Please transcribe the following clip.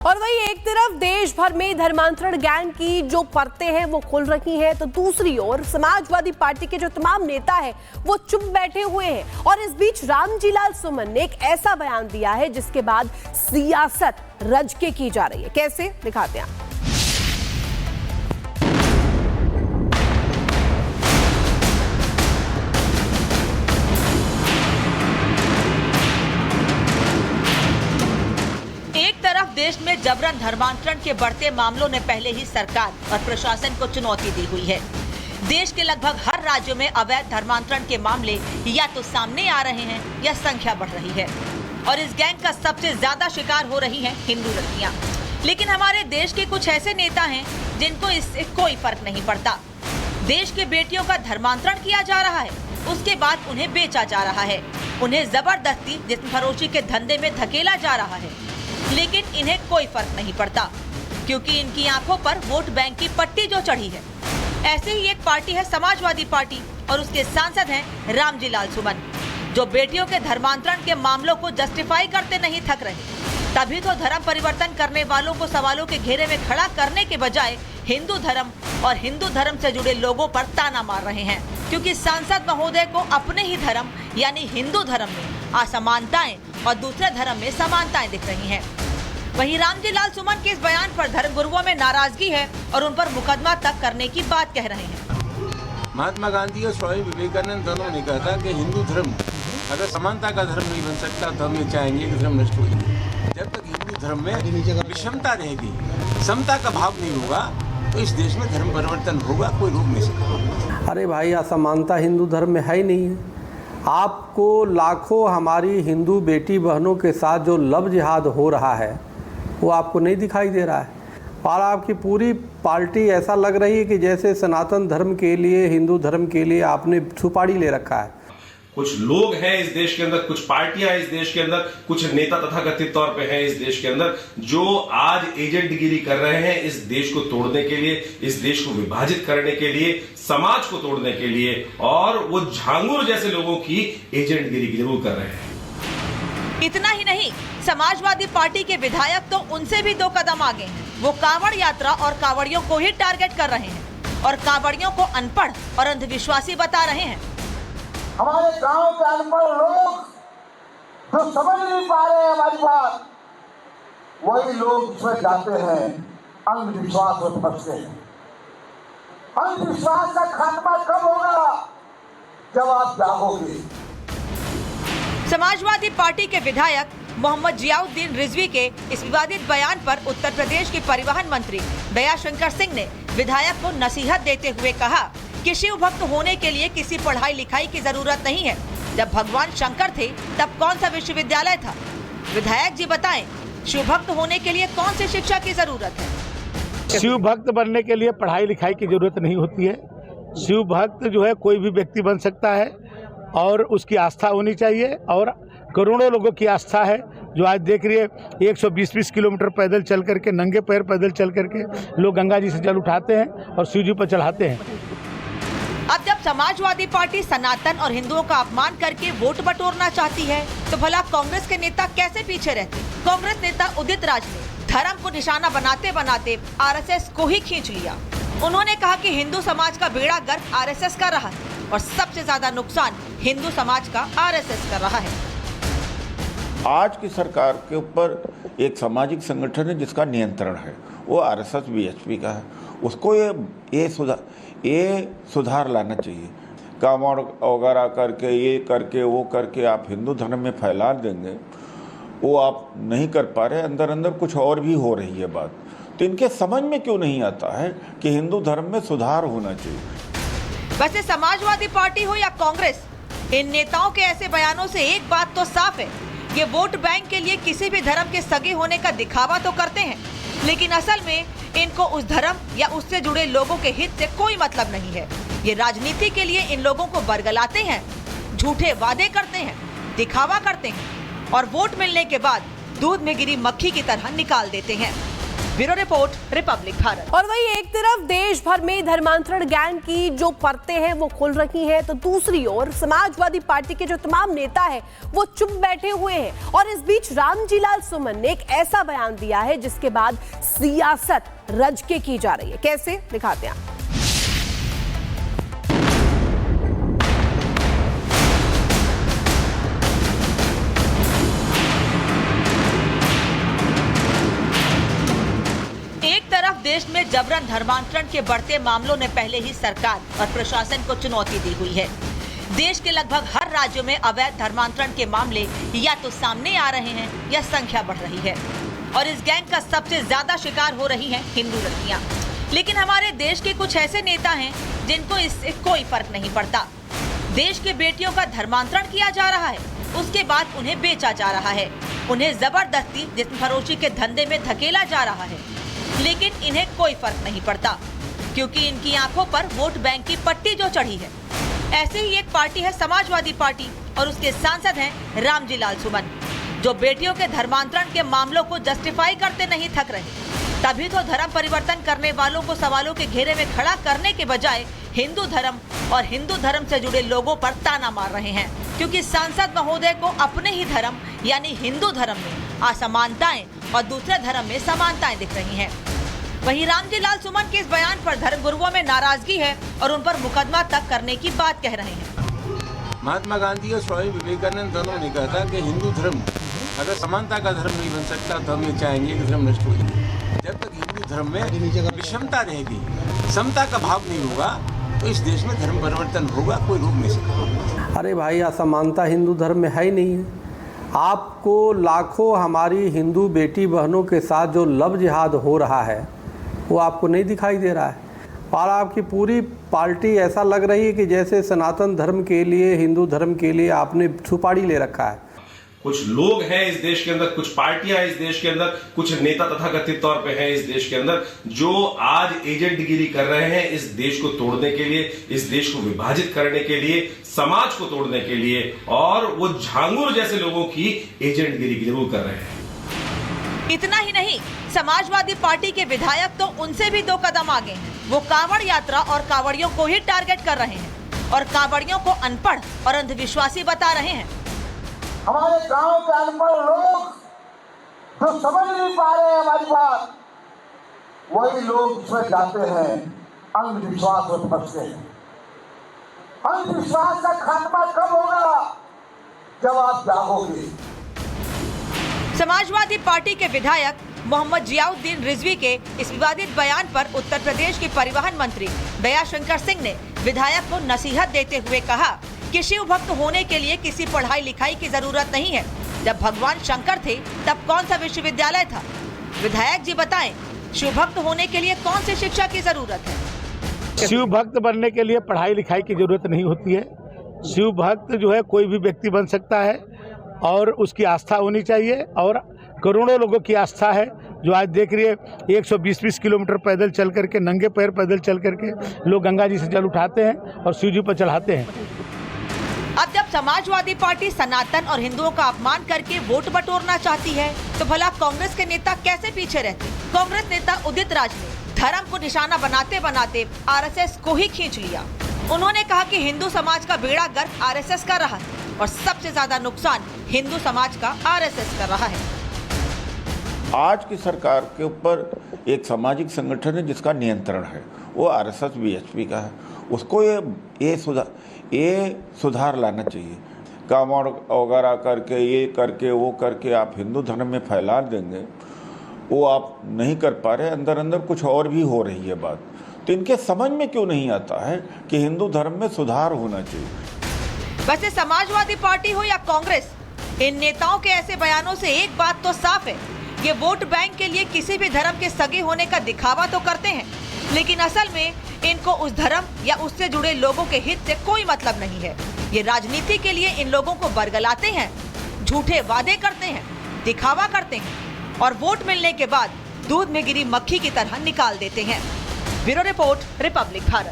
और वही एक तरफ देश भर में धर्मांतरण गैंग की जो परतें हैं वो खुल रही हैं, तो दूसरी ओर समाजवादी पार्टी के जो तमाम नेता हैं वो चुप बैठे हुए हैं। और इस बीच रामजीलाल सुमन ने एक ऐसा बयान दिया है जिसके बाद सियासत रजके की जा रही है। कैसे, दिखाते हैं। देश में जबरन धर्मांतरण के बढ़ते मामलों ने पहले ही सरकार और प्रशासन को चुनौती दी हुई है। देश के लगभग हर राज्यों में अवैध धर्मांतरण के मामले या तो सामने आ रहे हैं या संख्या बढ़ रही है। और इस गैंग का सबसे ज्यादा शिकार हो रही हैं हिंदू लड़कियां। लेकिन हमारे देश के कुछ ऐसे नेता हैं जिनको इससे कोई फर्क नहीं पड़ता। देश के बेटियों का धर्मांतरण किया जा रहा है, उसके बाद उन्हें बेचा जा रहा है, उन्हें जबरदस्ती जिस्म फरोशी के धंधे में धकेला जा रहा है। लेकिन इन्हें कोई फर्क नहीं पड़ता, क्योंकि इनकी आंखों पर वोट बैंक की पट्टी जो चढ़ी है। ऐसे ही एक पार्टी है समाजवादी पार्टी, और उसके सांसद हैं रामजीलाल सुमन, जो बेटियों के धर्मांतरण के मामलों को जस्टिफाई करते नहीं थक रहे। तभी तो धर्म परिवर्तन करने वालों को सवालों के घेरे में खड़ा करने के बजाय हिंदू धर्म और हिंदू धर्म से जुड़े लोगों पर ताना मार रहे हैं, क्योंकि सांसद महोदय को अपने ही धर्म यानी हिंदू धर्म में असमानताएं और दूसरे धर्म में समानताएं दिख रही हैं। वहीं रामजीलाल सुमन के इस बयान पर धर्मगुरुओं में नाराजगी है और उन पर मुकदमा तक करने की बात कह रहे हैं। महात्मा गांधी और स्वामी विवेकानंद दोनों ने कहा था कि हिंदू धर्म अगर समानता का धर्म नहीं बन सकता तो हम ये चाहेंगे कि धर्म नष्ट हो जाए। जब तक हिंदू धर्म में विषमता रहेगी, समता का भाव नहीं होगा, तो इस देश में धर्म परिवर्तन होगा, कोई रोक नहीं सकता। अरे भाई, असमानता हिंदू धर्म में है ही नहीं है। आपको लाखों हमारी हिंदू बेटी बहनों के साथ जो लव जिहाद हो रहा है वो आपको नहीं दिखाई दे रहा है। और आपकी पूरी पार्टी ऐसा लग रही है कि जैसे सनातन धर्म के लिए, हिंदू धर्म के लिए आपने सुपारी ले रखा है। कुछ लोग हैं इस देश के अंदर, कुछ पार्टियां इस देश के अंदर, कुछ नेता तथाकथित तौर पे हैं इस देश के अंदर, जो आज एजेंटगिरी कर रहे हैं इस देश को तोड़ने के लिए, इस देश को विभाजित करने के लिए, समाज को तोड़ने के लिए, और वो झांगुर जैसे लोगों की एजेंटगिरी जरूर कर रहे हैं। इतना ही नहीं, समाजवादी पार्टी के विधायक तो उनसे भी 2 कदम आगे हैं। वो कांवड़ यात्रा और कांवड़ियों को ही टारगेट कर रहे हैं और कांवड़ियों को अनपढ़ और अंधविश्वासी बता रहे हैं। हमारे गांव के अनपढ़ लोग जो समझ नहीं पा रहे हैं हमारी बात, वही लोग इसमें जाते हैं, अंधविश्वास में फंसते हैं। अंधविश्वास का खात्मा कब होगा? जब आप जागोगे। समाजवादी पार्टी के विधायक मोहम्मद जियाउद्दीन रिजवी के इस विवादित बयान पर उत्तर प्रदेश के परिवहन मंत्री दयाशंकर सिंह ने विधायक को नसीहत देते हुए कहा कि शिव भक्त होने के लिए किसी पढ़ाई लिखाई की जरूरत नहीं है। जब भगवान शंकर थे तब कौन सा विश्वविद्यालय था? विधायक जी बताएं, शिव भक्त होने के लिए कौन सी शिक्षा की जरूरत है? शिव भक्त बनने के लिए पढ़ाई लिखाई की जरूरत नहीं होती है। शिव भक्त जो है कोई भी व्यक्ति बन सकता है और उसकी आस्था होनी चाहिए, और करोड़ों लोगों की आस्था है जो आज देख रही है 120-20 किलोमीटर पैदल चल करके, नंगे पैर पैदल चल करके लोग गंगा जी से जल उठाते हैं और शिव जी पर चढ़ाते हैं। अब जब समाजवादी पार्टी सनातन और हिंदुओं का अपमान करके वोट बटोरना चाहती है, तो भला कांग्रेस के नेता कैसे पीछे रहते? कांग्रेस नेता उदित राज ने धर्म को निशाना बनाते बनाते आरएसएस को ही खींच लिया। उन्होंने कहा कि हिंदू समाज का बेड़ा गर्क आरएसएस का रहा है और सबसे ज्यादा नुकसान हिंदू समाज का आरएसएस कर रहा है। आज की सरकार के ऊपर एक सामाजिक संगठन है जिसका नियंत्रण है, वो आरएसएस बीएचपी का है। उसको ये सुधार लाना चाहिए। कांवड़ वगैरह करके, ये करके, वो करके आप हिंदू धर्म में फैला देंगे, वो आप नहीं कर पा रहे। अंदर अंदर कुछ और भी हो रही है बात। तो इनके समझ में क्यों नहीं आता है कि हिंदू धर्म में सुधार होना चाहिए। वैसे समाजवादी पार्टी हो या कांग्रेस, इन नेताओं के ऐसे बयानों से एक बात तो साफ है, ये वोट बैंक के लिए किसी भी धर्म के सगे होने का दिखावा तो करते हैं, लेकिन असल में इनको उस धर्म या उससे जुड़े लोगों के हित से कोई मतलब नहीं है। ये राजनीति के लिए इन लोगों को बरगलाते हैं, झूठे वादे करते हैं, दिखावा करते हैं और वोट मिलने के बाद दूध में गिरी मक्खी की तरह निकाल देते हैं। Bureau report, Republic Bharat. और वही एक तरफ देश भर में धर्मांतरण गैंग की जो परतें हैं वो खुल रही हैं, तो दूसरी ओर समाजवादी पार्टी के जो तमाम नेता हैं वो चुप बैठे हुए हैं। और इस बीच रामजीलाल सुमन ने एक ऐसा बयान दिया है जिसके बाद सियासत रज के की जा रही है। कैसे, दिखाते हैं। देश में जबरन धर्मांतरण के बढ़ते मामलों ने पहले ही सरकार और प्रशासन को चुनौती दी हुई है। देश के लगभग हर राज्यों में अवैध धर्मांतरण के मामले या तो सामने आ रहे हैं या संख्या बढ़ रही है। और इस गैंग का सबसे ज्यादा शिकार हो रही हैं हिंदू लड़कियां। लेकिन हमारे देश के कुछ ऐसे नेता हैं जिनको इससे कोई फर्क नहीं पड़ता। देश के बेटियों का धर्मांतरण किया जा रहा है, उसके बाद उन्हें बेचा जा रहा है, उन्हें जबरदस्ती जिस्म फरोशी के धंधे में धकेला जा रहा है। लेकिन इन्हें कोई फर्क नहीं पड़ता, क्योंकि इनकी आंखों पर वोट बैंक की पट्टी जो चढ़ी है। ऐसे ही एक पार्टी है समाजवादी पार्टी, और उसके सांसद हैं रामजीलाल सुमन, जो बेटियों के धर्मांतरण के मामलों को जस्टिफाई करते नहीं थक रहे। तभी तो धर्म परिवर्तन करने वालों को सवालों के घेरे में खड़ा करने के बजाय हिंदू धर्म और हिंदू धर्म से जुड़े लोगों पर ताना मार रहे हैं, क्योंकि सांसद महोदय को अपने ही धर्म यानी हिंदू धर्म में असमानताएं और दूसरे धर्म में समानताएं दिख रही हैं। वहीं रामजीलाल सुमन के इस बयान पर धर्मगुरुओं में नाराजगी है और उन पर मुकदमा तक करने की बात कह रहे हैं। महात्मा गांधी और स्वामी विवेकानंद दोनों ने कहा था कि हिंदू धर्म अगर समानता का धर्म नहीं बन सकता तो हम ये चाहेंगे कि धर्म नष्ट हो जाए। जब तक हिंदू धर्म में विषमता रहेगी, समता का भाव नहीं होगा, तो इस देश में धर्म परिवर्तन होगा, कोई रोक नहीं सकता। अरे भाई, असमानता हिंदू धर्म में है ही नहीं है। आपको लाखों हमारी हिंदू बेटी बहनों के साथ जो लव जिहाद हो रहा है वो आपको नहीं दिखाई दे रहा है। और आपकी पूरी पार्टी ऐसा लग रही है कि जैसे सनातन धर्म के लिए, हिंदू धर्म के लिए आपने सुपारी ले रखा है। कुछ लोग हैं इस देश के अंदर, कुछ पार्टियां इस देश के अंदर, कुछ नेता तथाकथित तौर पे हैं इस देश के अंदर, जो आज एजेंटगिरी कर रहे हैं इस देश को तोड़ने के लिए, इस देश को विभाजित करने के लिए, समाज को तोड़ने के लिए, और वो झांगुर जैसे लोगों की एजेंटगिरी जरूर कर रहे हैं। इतना ही नहीं, समाजवादी पार्टी के विधायक तो उनसे भी 2 कदम आगे हैं। वो कांवड़ यात्रा और कांवड़ियों को ही टारगेट कर रहे हैं और कांवड़ियों को अनपढ़ और अंधविश्वासी बता रहे हैं। हमारे गांव के अनपढ़ लोग जो समझ नहीं पा रहे हैं हमारी बात, वही लोग इसमें जाते हैं, अंधविश्वास में फंसते हैं। अंधविश्वास का खात्मा कब होगा? जब आप जागोगे। समाजवादी पार्टी के विधायक मोहम्मद जियाउद्दीन रिजवी के इस विवादित बयान पर उत्तर प्रदेश के परिवहन मंत्री दयाशंकर सिंह ने विधायक को नसीहत देते हुए कहा कि शिव भक्त होने के लिए किसी पढ़ाई लिखाई की जरूरत नहीं है। जब भगवान शंकर थे तब कौन सा विश्वविद्यालय था? विधायक जी बताएं, शिव भक्त होने के लिए कौन सी शिक्षा की जरूरत है? शिव भक्त बनने के लिए पढ़ाई लिखाई की जरूरत नहीं होती है। शिव भक्त जो है कोई भी व्यक्ति बन सकता है और उसकी आस्था होनी चाहिए, और करोड़ों लोगों की आस्था है जो आज देख रही है 120-20 किलोमीटर पैदल चल करके, नंगे पैर पैदल चल करके लोग गंगा जी से जल उठाते हैं और शिव जी पर चढ़ाते हैं। अब जब समाजवादी पार्टी सनातन और हिंदुओं का अपमान करके वोट बटोरना चाहती है तो भला कांग्रेस के नेता कैसे पीछे रहते? कांग्रेस नेता उदित राज ने धर्म को निशाना बनाते बनाते आरएसएस को ही खींच लिया। उन्होंने कहा कि हिंदू समाज का बेड़ा गर्क आरएसएस का रहा है और सबसे ज्यादा नुकसान हिंदू समाज का आरएसएस कर रहा है। आज की सरकार के ऊपर एक सामाजिक संगठन है जिसका नियंत्रण है, वो आरएसएस बीएचपी का है। उसको ये सुधार लाना चाहिए। कांवड़ वगैरह करके, ये करके, वो करके आप हिंदू धर्म में फैला देंगे, वो आप नहीं कर पा रहे। अंदर अंदर कुछ और भी हो रही है बात। तो इनके समझ में क्यों नहीं आता है कि हिंदू धर्म में सुधार होना चाहिए। वैसे समाजवादी पार्टी हो या कांग्रेस, इन नेताओं के ऐसे बयानों से एक बात तो साफ है, ये वोट बैंक के लिए किसी भी धर्म के सगे होने का दिखावा तो करते हैं, लेकिन असल में इनको उस धर्म या उससे जुड़े लोगों के हित से कोई मतलब नहीं है। ये राजनीति के लिए इन लोगों को बरगलाते हैं, झूठे वादे करते हैं, दिखावा करते हैं और वोट मिलने के बाद दूध में गिरी मक्खी की तरह निकाल देते हैं। Bureau report, Republic Bharat.